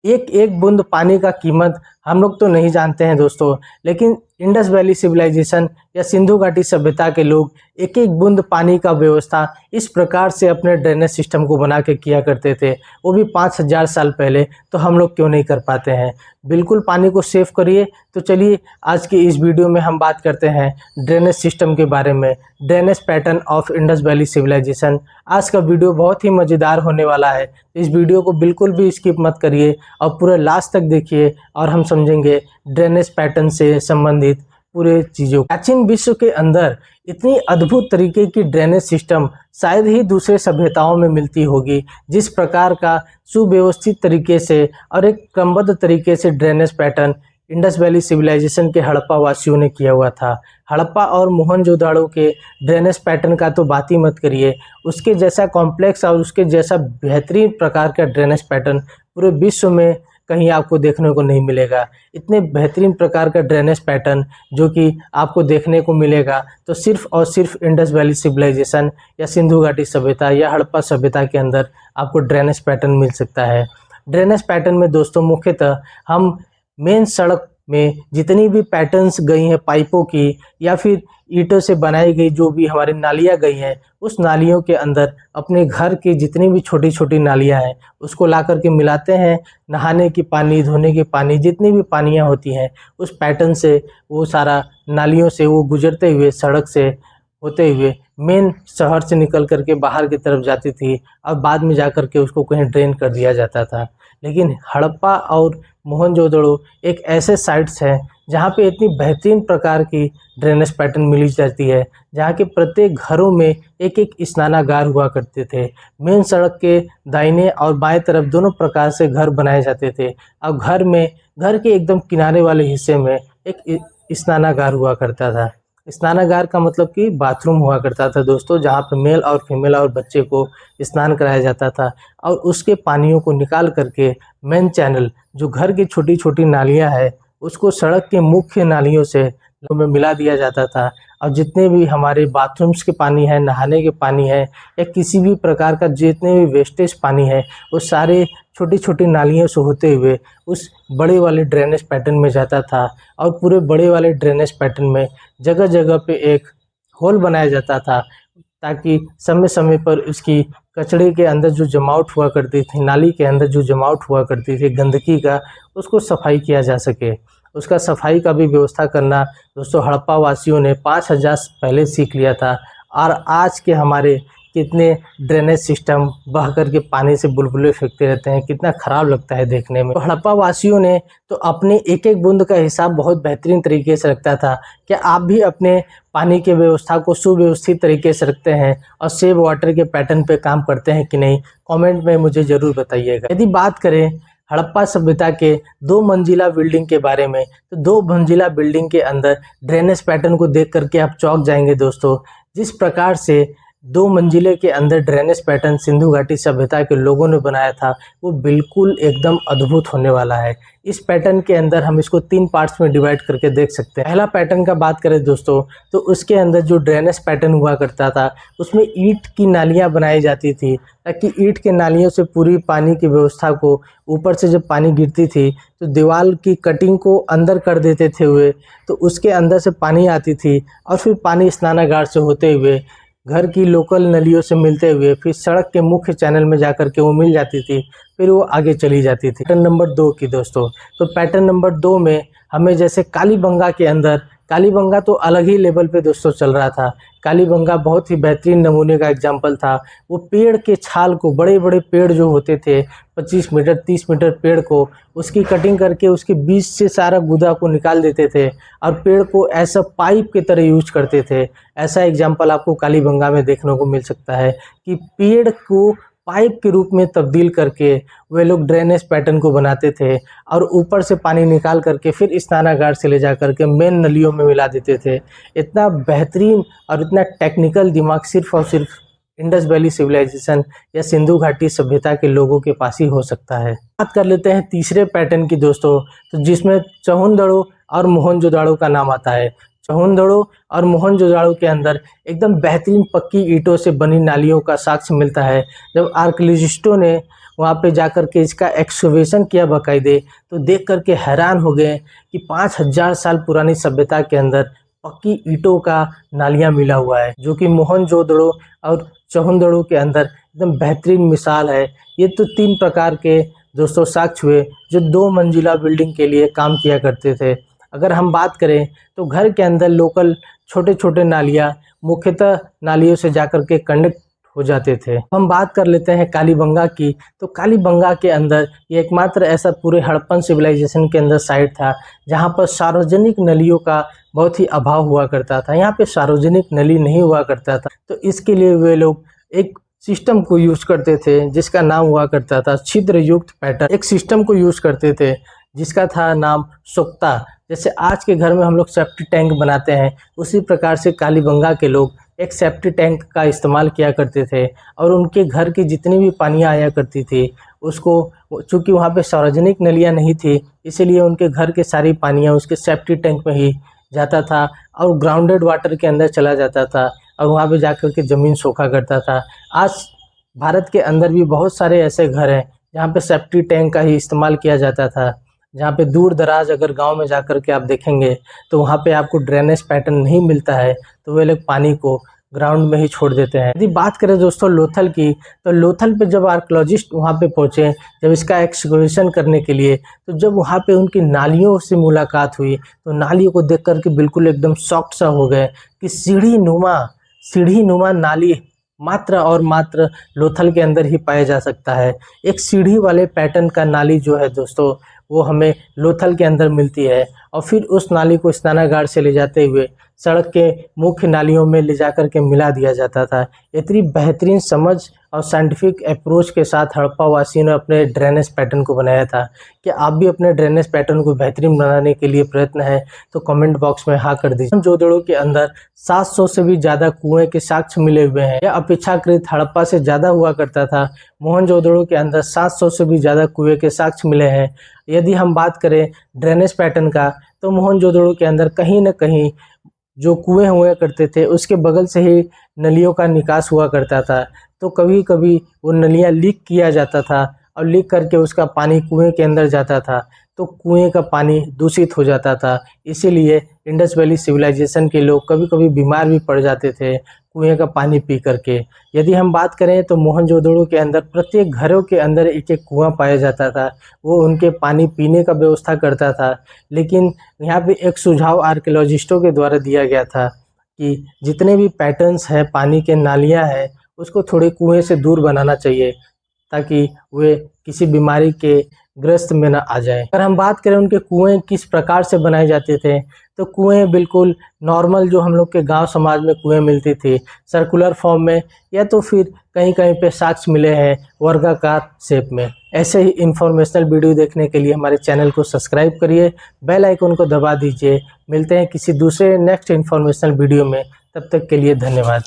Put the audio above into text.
एक एक बूंद पानी का कीमत हम लोग तो नहीं जानते हैं दोस्तों, लेकिन इंडस वैली सिविलाइजेशन या सिंधु घाटी सभ्यता के लोग एक एक बूंद पानी का व्यवस्था इस प्रकार से अपने ड्रेनेज सिस्टम को बना के किया करते थे, वो भी 5000 साल पहले। तो हम लोग क्यों नहीं कर पाते हैं? बिल्कुल पानी को सेव करिए। तो चलिए आज की इस वीडियो में हम बात करते हैं ड्रेनेज सिस्टम के बारे में, drainage pattern of Indus valley civilisation. आज का वीडियो बहुत ही मज़ेदार होने वाला है। इस वीडियो को बिल्कुल भी स्किप मत करिए और पूरे लास्ट तक देखिए और हम समझेंगे ड्रेनेज पैटर्न से संबंधित पूरे चीज़ों। प्राचीन विश्व के अंदर इतनी अद्भुत तरीके की ड्रेनेज सिस्टम शायद ही दूसरे सभ्यताओं में मिलती होगी। जिस प्रकार का सुव्यवस्थित तरीके से और एक क्रमबद्ध तरीके से drainage pattern Indus valley civilisation के हड़प्पा वासियों ने किया हुआ था। हड़प्पा और मोहनजोदाड़ो के ड्रेनेज पैटर्न का तो बात ही मत करिए। उसके जैसा कॉम्प्लेक्स और उसके जैसा बेहतरीन प्रकार का ड्रेनेज पैटर्न पूरे विश्व में कहीं आपको देखने को नहीं मिलेगा। इतने बेहतरीन प्रकार का ड्रेनेज पैटर्न जो कि आपको देखने को मिलेगा तो सिर्फ और सिर्फ इंडस वैली सिविलाइजेशन या सिंधु घाटी सभ्यता या हड़प्पा सभ्यता के अंदर आपको ड्रेनेज पैटर्न मिल सकता है। ड्रेनेज पैटर्न में दोस्तों मुख्यतः हम मेन सड़क में जितनी भी पैटर्न्स गई हैं पाइपों की या फिर ईंटों से बनाई गई जो भी हमारी नालियाँ गई हैं, उस नालियों के अंदर अपने घर की जितनी भी छोटी छोटी नालियाँ हैं उसको ला करके मिलाते हैं। नहाने की पानी, धोने की पानी, जितनी भी पानियाँ होती हैं उस पैटर्न से वो सारा नालियों से वो गुजरते हुए सड़क से होते हुए मेन शहर से निकल करके बाहर की तरफ जाती थी और बाद में जा कर के उसको कहीं ड्रेन कर दिया जाता था। लेकिन हड़प्पा और मोहनजोदड़ो एक ऐसे साइट्स हैं जहाँ पे इतनी बेहतरीन प्रकार की ड्रेनेज पैटर्न मिली जाती है, जहाँ के प्रत्येक घरों में एक एक स्नानागार हुआ करते थे। मेन सड़क के दाहिने और बाएं तरफ दोनों प्रकार से घर बनाए जाते थे। अब घर के एकदम किनारे वाले हिस्से में एक स्नानागार हुआ करता था। स्नानागार का मतलब कि बाथरूम हुआ करता था दोस्तों, जहाँ पे मेल और फीमेल और बच्चे को स्नान कराया जाता था और उसके पानियों को निकाल करके मेन चैनल जो घर की छोटी छोटी नालियाँ है उसको सड़क के मुख्य नालियों से में मिला दिया जाता था। और जितने भी हमारे बाथरूम्स के पानी है, नहाने के पानी है या किसी भी प्रकार का जितने भी वेस्टेज पानी है वो सारे छोटी छोटी नालियों से होते हुए उस बड़े वाले ड्रेनेज पैटर्न में जाता था। और पूरे बड़े वाले ड्रेनेज पैटर्न में जगह जगह पे एक होल बनाया जाता था ताकि समय समय पर उसकी कचड़े के अंदर जो जमावट हुआ करती थी, नाली के अंदर जो जमावट हुआ करती थी गंदगी का, उसको सफाई किया जा सके। उसका सफाई का भी व्यवस्था करना दोस्तों हड़प्पा वासियों ने 5000 पहले सीख लिया था। और आज के हमारे कितने ड्रेनेज सिस्टम बह कर के पानी से बुलबुले फेंकते रहते हैं, कितना ख़राब लगता है देखने में। तो हड़प्पा वासियों ने तो अपने एक एक बूंद का हिसाब बहुत बेहतरीन तरीके से रखता था। क्या आप भी अपने पानी के व्यवस्था को सुव्यवस्थित तरीके से रखते हैं और सेव वाटर के पैटर्न पे काम करते हैं कि नहीं? कमेंट में मुझे ज़रूर बताइएगा। यदि बात करें हड़प्पा सभ्यता के 2 मंजिला बिल्डिंग के बारे में, तो 2 मंजिला बिल्डिंग के अंदर ड्रेनेज पैटर्न को देख करके आप चौंक जाएंगे दोस्तों। जिस प्रकार से 2 मंजिले के अंदर ड्रेनेज पैटर्न सिंधु घाटी सभ्यता के लोगों ने बनाया था वो बिल्कुल एकदम अद्भुत होने वाला है। इस पैटर्न के अंदर हम इसको 3 पार्ट्स में डिवाइड करके देख सकते हैं। पहला पैटर्न का बात करें दोस्तों तो उसके अंदर जो ड्रेनेज पैटर्न हुआ करता था उसमें ईंट की नालियाँ बनाई जाती थी ताकि ईंट के नालियों से पूरी पानी की व्यवस्था को, ऊपर से जब पानी गिरती थी तो दीवार की कटिंग को अंदर कर देते थे हुए, तो उसके अंदर से पानी आती थी और फिर पानी स्नानागार से होते हुए घर की लोकल नलियों से मिलते हुए फिर सड़क के मुख्य चैनल में जाकर के वो मिल जाती थी, फिर वो आगे चली जाती थी। पैटर्न नंबर 2 की दोस्तों, तो पैटर्न नंबर 2 में हमें जैसे कालीबंगा के अंदर, कालीबंगा तो अलग ही लेवल पे दोस्तों चल रहा था। कालीबंगा बहुत ही बेहतरीन नमूने का एग्जाम्पल था। वो पेड़ के छाल को, बड़े बड़े पेड़ जो होते थे 25 मीटर 30 मीटर पेड़ को, उसकी कटिंग करके उसके बीच से सारा गुदा को निकाल देते थे और पेड़ को ऐसा पाइप की तरह यूज करते थे। ऐसा एग्जाम्पल आपको कालीबंगा में देखने को मिल सकता है कि पेड़ को पाइप के रूप में तब्दील करके वे लोग ड्रेनेज पैटर्न को बनाते थे और ऊपर से पानी निकाल करके फिर स्नानागार से ले जा करके मेन नलियों में मिला देते थे। इतना बेहतरीन और इतना टेक्निकल दिमाग सिर्फ और सिर्फ इंडस वैली सिविलाइजेशन या सिंधु घाटी सभ्यता के लोगों के पास ही हो सकता है। बात कर लेते हैं तीसरे पैटर्न की दोस्तों, तो जिसमें चहुंदड़ो और मोहनजोदाड़ो का नाम आता है। चहुंदड़ो और मोहनजोदाड़ो के अंदर एकदम बेहतरीन पक्की ईंटों से बनी नालियों का साक्ष्य मिलता है। जब आर्कियोलॉजिस्टों ने वहाँ पे जाकर के इसका एक्सकवेशन किया बाकायदे, तो देख करके हैरान हो गए कि 5000 साल पुरानी सभ्यता के अंदर पक्की ईंटों का नालियाँ मिला हुआ है, जो कि मोहनजोदड़ो और चहुंदड़ो के अंदर एकदम बेहतरीन मिसाल है। ये तो 3 प्रकार के दोस्तों साक्ष्य हुए जो 2 मंजिला बिल्डिंग के लिए काम किया करते थे। अगर हम बात करें तो घर के अंदर लोकल छोटे छोटे नालियाँ मुख्यतः नालियों से जाकर के कनेक्ट हो जाते थे। हम बात कर लेते हैं कालीबंगा की, तो कालीबंगा के अंदर ये एकमात्र ऐसा पूरे हड़प्पन सिविलाइजेशन के अंदर साइट था जहाँ पर सार्वजनिक नलियों का बहुत ही अभाव हुआ करता था। यहाँ पे सार्वजनिक नली नहीं हुआ करता था, तो इसके लिए वे लोग एक सिस्टम को यूज करते थे जिसका नाम हुआ करता था छिद्र युक्त पैटर्न। एक सिस्टम को यूज करते थे जिसका था नाम सोक्ता। जैसे आज के घर में हम लोग सेफ्टी टैंक बनाते हैं, उसी प्रकार से कालीबंगा के लोग एक सेफ्टी टैंक का इस्तेमाल किया करते थे और उनके घर की जितनी भी पानियाँ आया करती थी उसको, चूँकि वहाँ पे सार्वजनिक नलियाँ नहीं थी, इसीलिए उनके घर के सारी पानियाँ उसके सेफ्टी टैंक में ही जाता था और ग्राउंडेड वाटर के अंदर चला जाता था और वहाँ पे जाकर के ज़मीन सोखा करता था। आज भारत के अंदर भी बहुत सारे ऐसे घर हैं जहाँ पे सेफ्टी टैंक का ही इस्तेमाल किया जाता था, जहाँ पे दूर दराज अगर गांव में जाकर के आप देखेंगे तो वहाँ पे आपको ड्रेनेज पैटर्न नहीं मिलता है, तो वे लोग पानी को ग्राउंड में ही छोड़ देते हैं। यदि बात करें दोस्तों लोथल की, तो लोथल पे जब आर्कियोलॉजिस्ट वहाँ पे पहुँचे जब इसका एक्सकवेशन करने के लिए, तो जब वहाँ पे उनकी नालियों से मुलाकात हुई तो नालियों को देख करके बिल्कुल एकदम शॉक्ड सा हो गए कि सीढ़ी नुमा नाली मात्र और मात्र लोथल के अंदर ही पाया जा सकता है। एक सीढ़ी वाले पैटर्न का नाली जो है दोस्तों वो हमें लोथल के अंदर मिलती है और फिर उस नाली को स्नानागार से ले जाते हुए सड़क के मुख्य नालियों में ले जाकर के मिला दिया जाता था। इतनी बेहतरीन समझ और साइंटिफिक अप्रोच के साथ हड़प्पा वासियों ने अपने ड्रेनेज पैटर्न को बनाया था। कि आप भी अपने ड्रेनेज पैटर्न को बेहतरीन बनाने के लिए प्रयत्न है तो कमेंट बॉक्स में हाँ कर दीजिए। मोहनजोदड़ो के अंदर 700 से भी ज़्यादा कुएं के साक्ष्य मिले हुए हैं। यह अपेक्षाकृत हड़प्पा से ज़्यादा हुआ करता था। मोहनजोदड़ो के अंदर 700 से भी ज़्यादा कुएं के साक्ष्य मिले हैं। यदि हम बात करें ड्रेनेज पैटर्न का, तो मोहनजोदड़ो के अंदर कहीं न कहीं जो कुएं हुआ करते थे उसके बगल से ही नलियों का निकास हुआ करता था, तो कभी कभी वो नलियाँ लीक किया जाता था और लीक करके उसका पानी कुएं के अंदर जाता था, तो कुएं का पानी दूषित हो जाता था। इसीलिए इंडस वैली सिविलाइजेशन के लोग कभी कभी बीमार भी पड़ जाते थे कुएं का पानी पी करके। यदि हम बात करें तो मोहनजोदड़ो के अंदर प्रत्येक घरों के अंदर एक एक कुआं पाया जाता था, वो उनके पानी पीने का व्यवस्था करता था। लेकिन यहाँ पे एक सुझाव आर्कियोलॉजिस्टों के द्वारा दिया गया था कि जितने भी पैटर्न्स हैं पानी के नालियाँ हैं उसको थोड़े कुएं से दूर बनाना चाहिए ताकि वे किसी बीमारी के ग्रस्त में न आ जाए। अगर हम बात करें उनके कुएं किस प्रकार से बनाए जाते थे, तो कुएं बिल्कुल नॉर्मल जो हम लोग के गांव समाज में कुएं मिलती थी सर्कुलर फॉर्म में, या तो फिर कहीं कहीं पे साक्ष्य मिले हैं वर्गाकार शेप में। ऐसे ही इंफॉर्मेशनल वीडियो देखने के लिए हमारे चैनल को सब्सक्राइब करिए, बेल आइकन को दबा दीजिए। मिलते हैं किसी दूसरे नेक्स्ट इंफॉर्मेशनल वीडियो में, तब तक के लिए धन्यवाद।